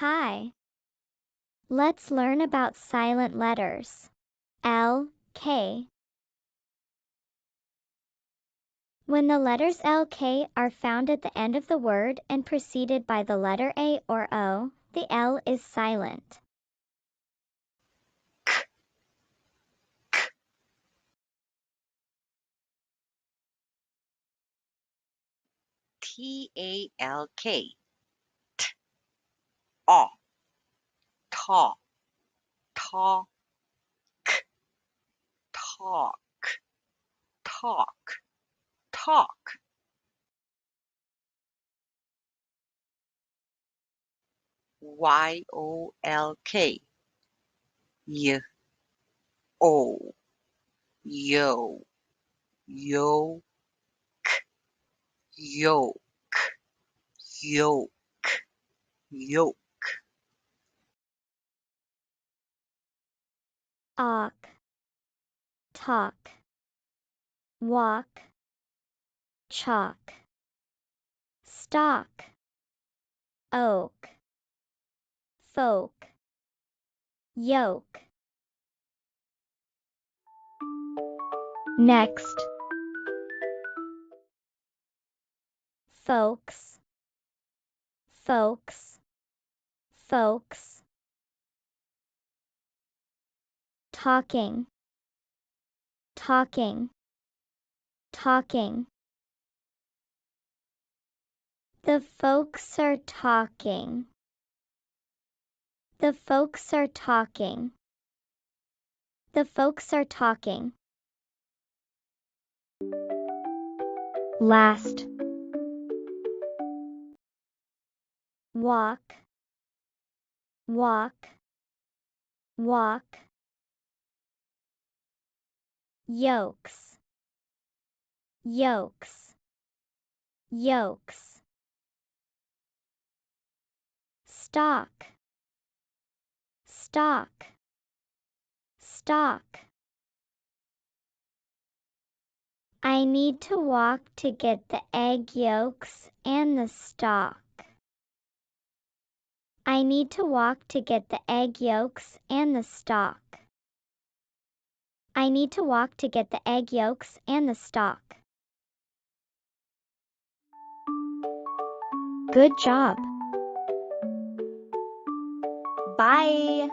Hi. Let's learn about silent letters. L, K. When the letters L, K are found at the end of the word and preceded by the letter A or O, the L is silent. Talk, o, talk, talk, talk, talk, talk. Yolk, y, o, yo, yo, yolk, yolk, yolk. Awk, talk, walk, chalk, stalk, oak, folk, yoke. Next, folks, folks, folks. Talking, talking, talking. The folks are talking. The folks are talking. The folks are talking. Last. Walk, walk, walk. Yolks, yolks, yolks. Stalk, stalk, stalk. I need to walk to get the egg yolks and the stalk. I need to walk to get the egg yolks and the stalk. I need to walk to get the egg yolks and the stalk. Good job. Bye.